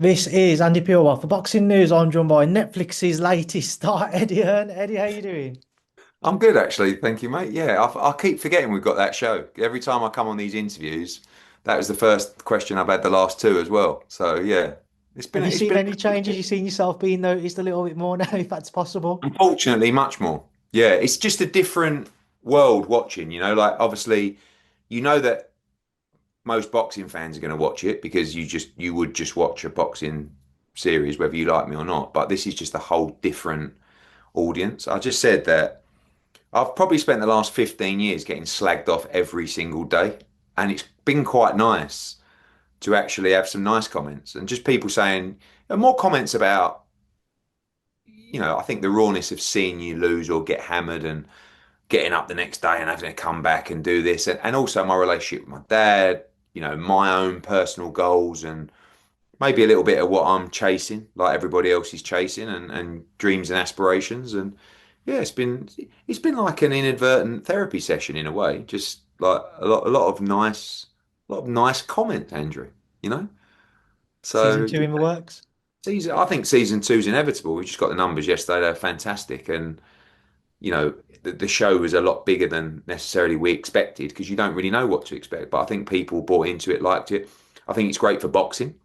This is Andy Purewal for Boxing News. I'm joined by Netflix's latest star, Eddie Hearn. Eddie, how you doing? I'm good, actually. Thank you, mate. Yeah, I keep forgetting we've got that show. Every time I come on these interviews, that was the first question I've had the last two as well. So yeah, Have you it's seen been any changes? You seen yourself being noticed a little bit more now, if that's possible? unfortunately much more. Yeah, it's just a different world watching. Like obviously, you know that most boxing fans are going to watch it because you would just watch a boxing series whether you like me or not. But this is just a whole different audience. I just said that. I've probably spent the last 15 years getting slagged off every single day. And it's been quite nice to actually have some nice comments and just people saying, and more comments about, I think the rawness of seeing you lose or get hammered and getting up the next day and having to come back and do this. And also my relationship with my dad, my own personal goals and maybe a little bit of what I'm chasing, like everybody else is chasing and dreams and aspirations. And yeah, it's been like an inadvertent therapy session in a way. Just like a lot of nice comment, Andrew. You know. Season So two in the works. I think season two's inevitable. We just got the numbers yesterday; they're fantastic, and the show was a lot bigger than necessarily we expected because you don't really know what to expect. But I think people bought into it, liked it. I think it's great for boxing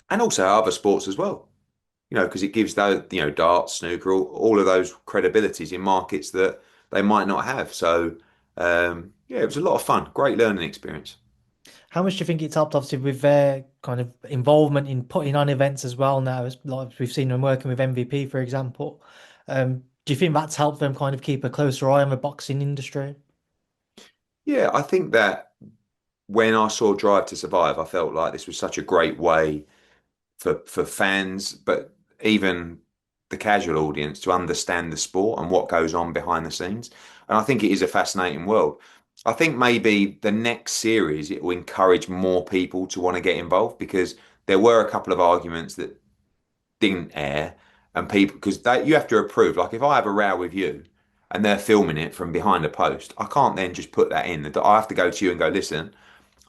and also other sports as well. Because it gives those, darts, snooker, all of those credibilities in markets that they might not have. So, yeah, it was a lot of fun. Great learning experience. How much do you think it's helped, obviously, with their kind of involvement in putting on events as well now, as like we've seen them working with MVP, for example? Do you think that's helped them kind of keep a closer eye on the boxing industry? Yeah, I think that when I saw Drive to Survive, I felt like this was such a great way for fans, but even the casual audience to understand the sport and what goes on behind the scenes. And I think it is a fascinating world. I think maybe the next series it will encourage more people to want to get involved because there were a couple of arguments that didn't air and people because you have to approve. Like if I have a row with you and they're filming it from behind a post, I can't then just put that in. I have to go to you and go, listen,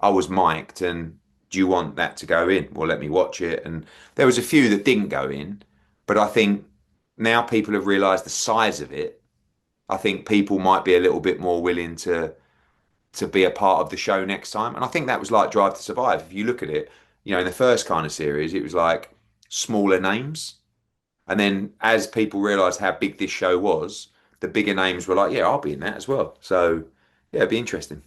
I was mic'd and do you want that to go in? Well, let me watch it. And there was a few that didn't go in, but I think now people have realised the size of it. I think people might be a little bit more willing to be a part of the show next time. And I think that was like Drive to Survive. If you look at it, in the first kind of series, it was like smaller names. And then as people realised how big this show was, the bigger names were like, yeah, I'll be in that as well. So yeah, it'd be interesting.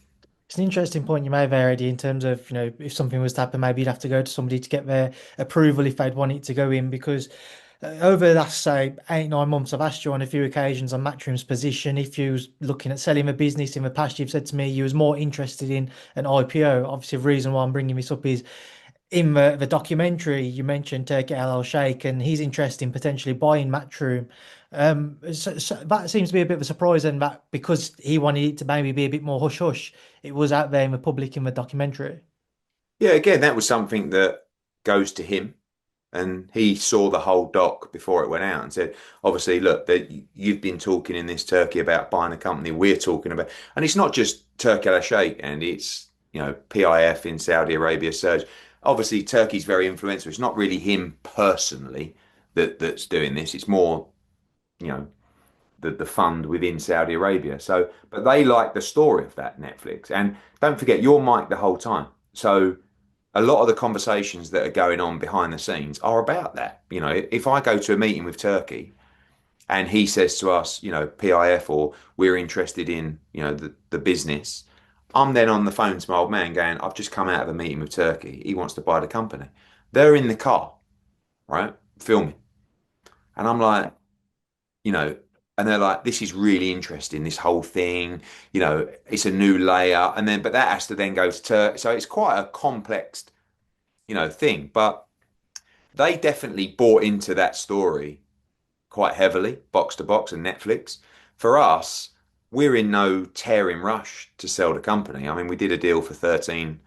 It's an interesting point you made there, Eddie, in terms of, if something was to happen, maybe you'd have to go to somebody to get their approval if they'd want it to go in. Because over the last, say, 8, 9 months, I've asked you on a few occasions on Matchroom's position. If you was looking at selling a business in the past, you've said to me you was more interested in an IPO. Obviously, the reason why I'm bringing this up is in the documentary, you mentioned Turki Alalshikh and his interest in potentially buying Matchroom. So that seems to be a bit of a surprise, and that because he wanted it to maybe be a bit more hush hush, it was out there in the public in the documentary. Yeah, again, that was something that goes to him. And he saw the whole doc before it went out and said, obviously, look, that you've been talking in this Turkey about buying a company we're talking about. And it's not just Turkey Alalshikh, and it's, PIF in Saudi Arabia surge. Obviously, Turkey's very influential. It's not really him personally that's doing this. It's more, you know, the fund within Saudi Arabia. So, but they like the story of that Netflix. And don't forget, you're Mike the whole time. So a lot of the conversations that are going on behind the scenes are about that. If I go to a meeting with Turkey and he says to us, PIF or we're interested in, the business, I'm then on the phone to my old man going, I've just come out of a meeting with Turkey. He wants to buy the company. They're in the car, right? Filming. And I'm like, you know, and they're like, this is really interesting, this whole thing, it's a new layer. And then, but that has to then go to Turkey. So it's quite a complex, thing. But they definitely bought into that story quite heavily, box to box and Netflix. For us, we're in no tearing rush to sell the company. I mean, we did a deal for 13%,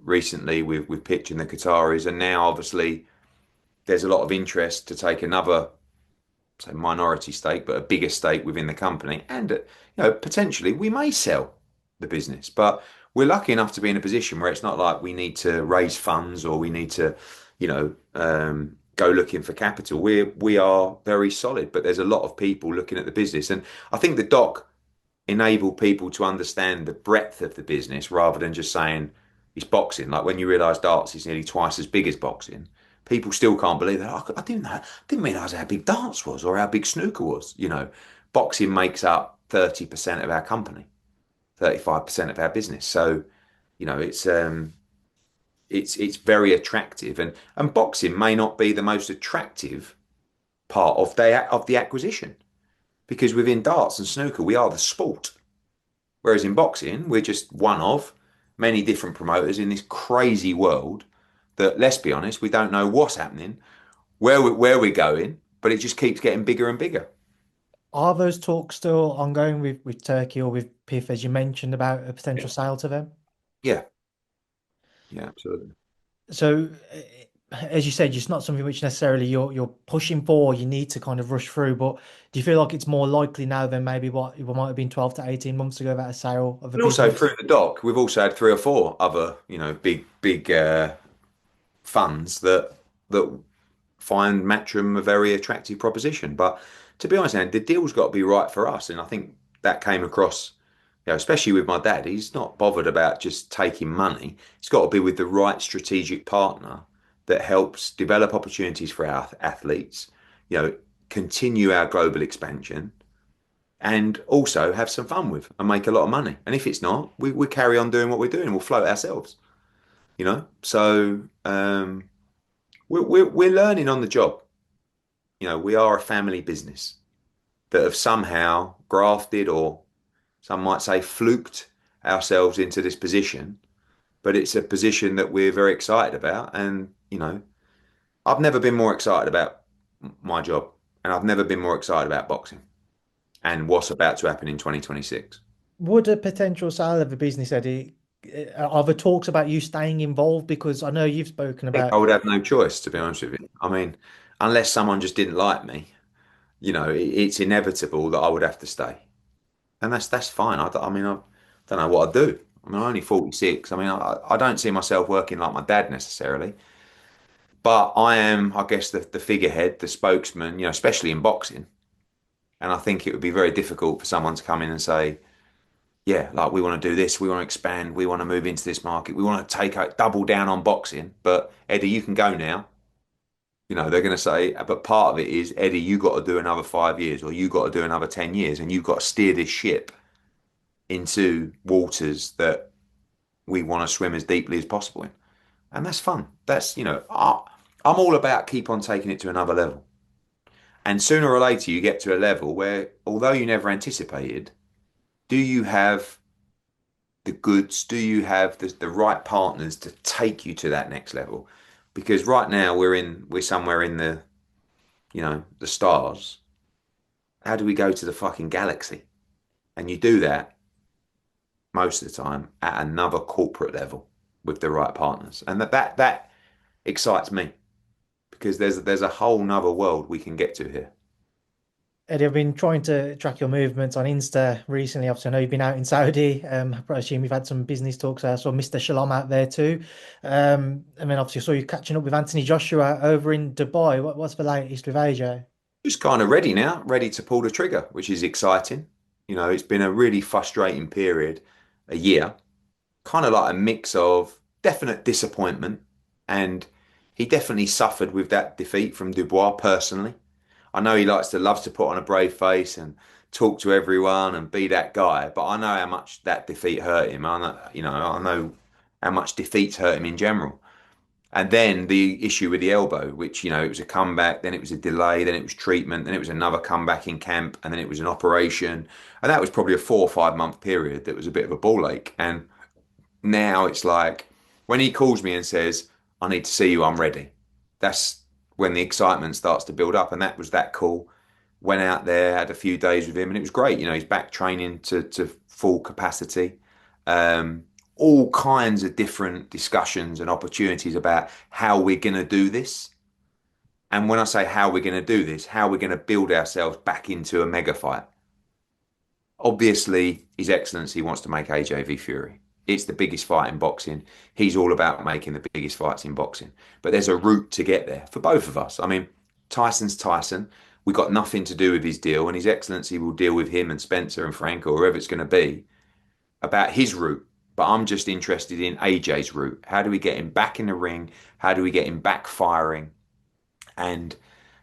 recently with Pitch and the Qataris, and now obviously there's a lot of interest to take another, say, minority stake, but a bigger stake within the company. And potentially we may sell the business, but we're lucky enough to be in a position where it's not like we need to raise funds or we need to, go looking for capital. We are very solid, but there's a lot of people looking at the business, and I think the doc enabled people to understand the breadth of the business rather than just saying it's boxing. Like when you realise darts is nearly twice as big as boxing, people still can't believe that. Oh, I didn't know, didn't realise how big darts was or how big snooker was. Boxing makes up 30% of our company, 35% of our business. So, it's very attractive, and boxing may not be the most attractive part of the acquisition because within darts and snooker we are the sport, whereas in boxing we're just one of many different promoters in this crazy world that, let's be honest, we don't know what's happening, where we're going, but it just keeps getting bigger and bigger. Are those talks still ongoing with Turkey or with PIF, as you mentioned, about a Yeah, potential sale to them? yeah, yeah, absolutely. So, as you said, it's not something which necessarily you're pushing for. You need to kind of rush through. But do you feel like it's more likely now than maybe what it might have been 12 to 18 months ago about a sale of a And also business? through the doc, we've also had three or four other, big funds that find Matchroom a very attractive proposition. But to be honest, Andy, the deal's got to be right for us. And I think that came across, especially with my dad. He's not bothered about just taking money. It's got to be with the right strategic partner that helps develop opportunities for our athletes, you know, continue our global expansion, and also have some fun with and make a lot of money. And if it's not, we carry on doing what we're doing. We'll float ourselves, you know? So we're learning on the job. We are a family business that have somehow grafted, or some might say fluked ourselves into this position, but it's a position that we're very excited about. And, I've never been more excited about my job, and I've never been more excited about boxing and what's about to happen in 2026. Would a potential sale of a business, Eddie, are there talks about you staying involved? Because I know you've spoken I think about. I would have no choice, to be honest with you. I mean, unless someone just didn't like me, it's inevitable that I would have to stay. And that's fine. I mean, I don't know what I'd do. I mean, I'm only 46. I mean, I don't see myself working like my dad necessarily, but I am, I guess, the figurehead, the spokesman, especially in boxing. And I think it would be very difficult for someone to come in and say, yeah, like we want to do this, we want to expand, we want to move into this market, we want to take out, double down on boxing. But Eddie, you can go now. They're going to say, but part of it is, Eddie, you got to do another 5 years, or you got to do another 10 years, and you've got to steer this ship into waters that we want to swim as deeply as possible in. And that's fun. I'm all about keep on taking it to another level. And sooner or later, you get to a level where, although you never anticipated, do you have the goods? Do you have the right partners to take you to that next level? Because right now we're somewhere in the stars. How do we go to the fucking galaxy? And you do that most of the time at another corporate level with the right partners. And that excites me because there's a whole nother world we can get to here. Eddie, I've been trying to track your movements on Insta recently. Obviously, I know you've been out in Saudi. I assume you've had some business talks. I saw Mr. Shalom out there too. I mean, obviously, I saw you catching up with Anthony Joshua over in Dubai. What's the latest with AJ? Just kind of ready now, ready to pull the trigger, which is exciting. It's been a really frustrating period, a year, kind of like a mix of definite disappointment, and he definitely suffered with that defeat from Dubois personally. I know he loves to put on a brave face and talk to everyone and be that guy, but I know how much that defeat hurt him. I know how much defeats hurt him in general. And then the issue with the elbow, which, it was a comeback, then it was a delay, then it was treatment, then it was another comeback in camp, and then it was an operation. And that was probably a 4 or 5 month period that was a bit of a ball ache. And now it's like when he calls me and says, I need to see you, I'm ready. That's when the excitement starts to build up. And that was that call. Went out there, had a few days with him, and it was great. He's back training to full capacity. All kinds of different discussions and opportunities about how we're going to do this. And when I say how we're going to do this, how we're going to build ourselves back into a mega fight. Obviously, His Excellency wants to make AJ v Fury. it's the biggest fight in boxing. He's all about making the biggest fights in boxing. But there's a route to get there for both of us. I mean, Tyson's Tyson. We got nothing to do with his deal, and His Excellency will deal with him and Spencer and Frank or whoever it's going to be about his route. But I'm just interested in AJ's route. How do we get him back in the ring? How do we get him back firing? And,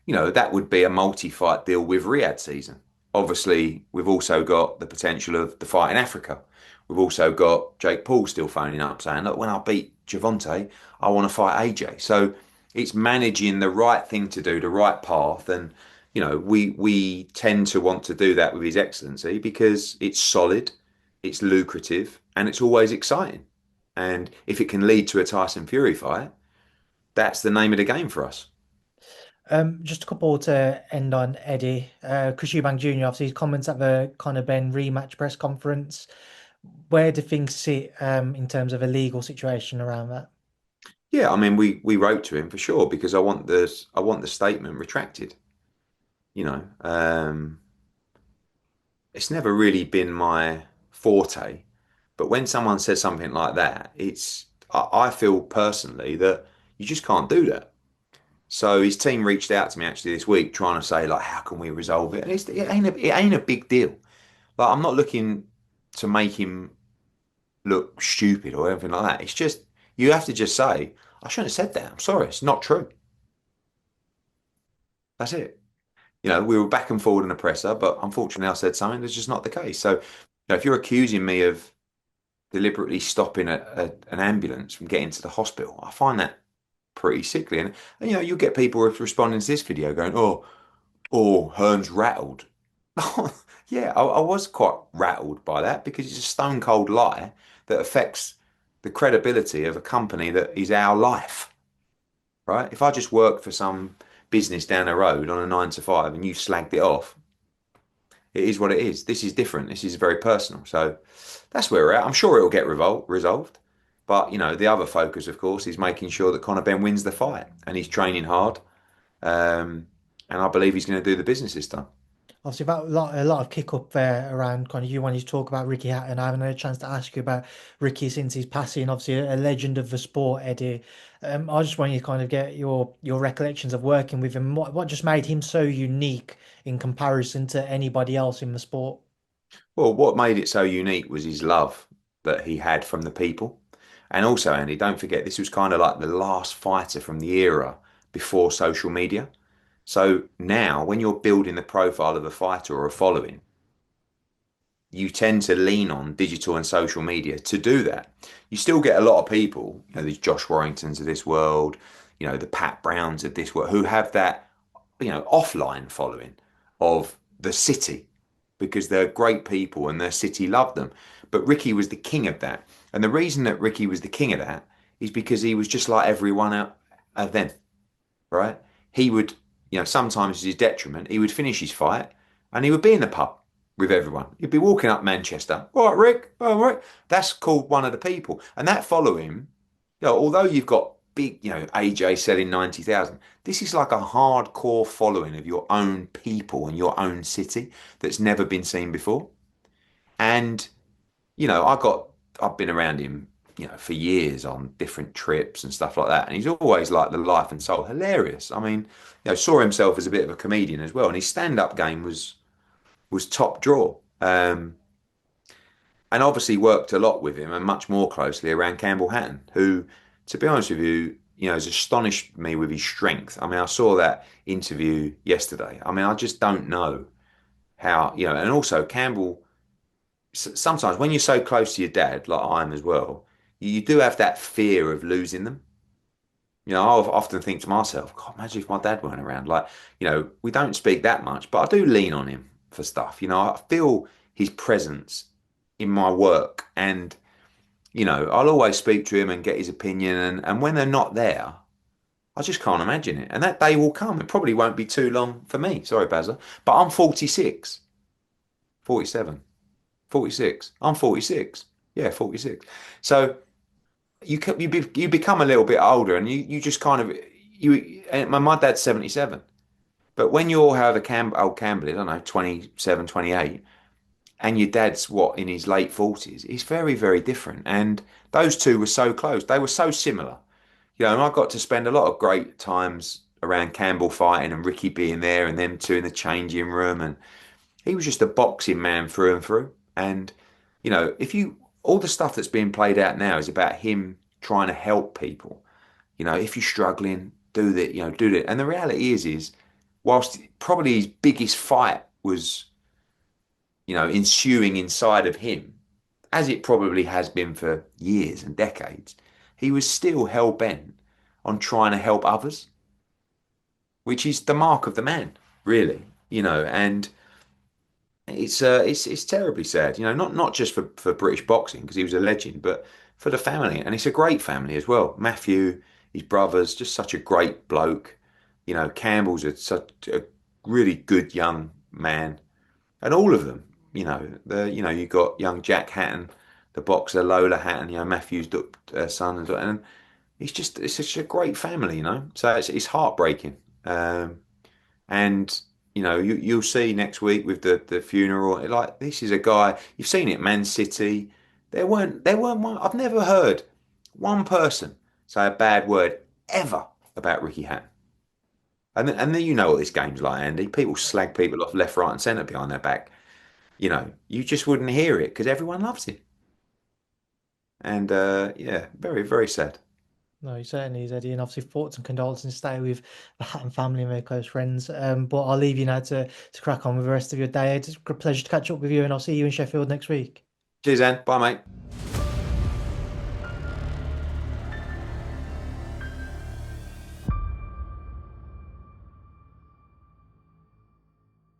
that would be a multi-fight deal with Riyadh season. Obviously, we've also got the potential of the fight in Africa. We've also got Jake Paul still phoning up saying, look, when I beat Javante, I want to fight AJ. So it's managing the right thing to do, the right path. And, we tend to want to do that with His Excellency because it's solid, it's lucrative, and it's always exciting. And if it can lead to a Tyson Fury fight, that's the name of the game for us. Just a couple to end on, Eddie. Chris Eubank Jr. obviously his comments at the Conor Benn rematch press conference. Where do things sit in terms of a legal situation around that? Yeah, I mean, we wrote to him for sure because I want the statement retracted. You know, it's never really been my forte, but when someone says something like that, I feel personally that you just can't do that. So his team reached out to me actually this week trying to say like, how can we resolve it? And it ain't a big deal. Like I'm not looking to make him look stupid or anything like that. It's just you have to just say, I shouldn't have said that. I'm sorry, it's not true. That's it. We were back and forward in the presser, but unfortunately I said something that's just not the case. So, if you're accusing me of deliberately stopping an ambulance from getting to the hospital, I find that pretty sickly. And you'll get people responding to this video going, oh, Hearn's rattled. Yeah, I was quite rattled by that because it's a stone cold lie that affects the credibility of a company that is our life, right? If I just worked for some business down the road on a 9 to 5 and you slagged it off, it is what it is. This is different. This is very personal. So that's where we're at. I'm sure it'll get resolved. But, the other focus, of course, is making sure that Conor Benn wins the fight and he's training hard. And I believe he's going to do the business this time. Obviously, about a lot of kick up there around kind of you wanted to talk about Ricky Hatton. I haven't had a chance to ask you about Ricky since his passing. Obviously, a legend of the sport, Eddie. I just want you to kind of get your recollections of working with him. What just made him so unique in comparison to anybody else in the sport? Well, what made it so unique was his love that he had from the people. And also, Andy, don't forget, this was kind of like the last fighter from the era before social media. So now, when you're building the profile of a fighter or a following, you tend to lean on digital and social media to do that. You still get a lot of people, these Josh Warringtons of this world, the Pat Browns of this world, who have that, offline following of the city because they're great people and their city love them. But Ricky was the king of that. And the reason that Ricky was the king of that is because he was just like everyone out of them, right? He would, sometimes to his detriment, he would finish his fight and he would be in the pub with everyone. He'd be walking up Manchester. All right, Rick. All right. That's called one of the people. And that following, although you've got big, AJ selling 90,000, this is like a hardcore following of your own people and your own city that's never been seen before. And, I've been around him, for years on different trips and stuff like that. And he's always like the life and soul, hilarious. I mean, saw himself as a bit of a comedian as well. And his stand-up game was top draw. And obviously worked a lot with him and much more closely around Campbell Hatton, who, to be honest with you, has astonished me with his strength. I mean, I saw that interview yesterday. I mean, I just don't know how, and also Campbell, sometimes when you're so close to your dad, like I am as well, you do have that fear of losing them. I often think to myself, God, imagine if my dad weren't around. Like, we don't speak that much, but I do lean on him for stuff. I feel his presence in my work and, I'll always speak to him and get his opinion. And when they're not there, I just can't imagine it. And that day will come. It probably won't be too long for me. Sorry, Bazza. But I'm 46, 47, 46. I'm 46. Yeah, 46. So you become a little bit older and you just kind of and my dad's 77. But when you all have old Campbell, I don't know, 27, 28, and your dad's what, in his late 40s, it's very, very different. And those two were so close. They were so similar. And I got to spend a lot of great times around Campbell fighting and Ricky being there and them two in the changing room. And he was just a boxing man through and through. And, if you, all the stuff that's being played out now is about him trying to help people. If you're struggling, do that, do that. And the reality is, whilst probably his biggest fight was, ensuing inside of him, as it probably has been for years and decades, he was still hell bent on trying to help others, which is the mark of the man, really. And it's terribly sad. Not just for British boxing because he was a legend, but for the family, and it's a great family as well. Matthew, his brothers, just such a great bloke. Campbell's such a really good young man, and all of them. You got young Jack Hatton, the boxer, Lola Hatton, Matthew's son, and it's such a great family. So it's heartbreaking. And you'll see next week with the funeral. Like, this is a guy you've seen it, Man City. There weren't one. I've never heard one person say a bad word ever about Ricky Hatton. And then what this game's like, Andy. People slag people off left, right, and centre behind their back. You just wouldn't hear it because everyone loves him. And yeah, very, very sad. No, he certainly is, Eddie, and obviously thoughts and condolences stay with the Hatton family and their close friends. But I'll leave you now to crack on with the rest of your day. It's a pleasure to catch up with you, and I'll see you in Sheffield next week. Cheers, Anne. Bye, mate.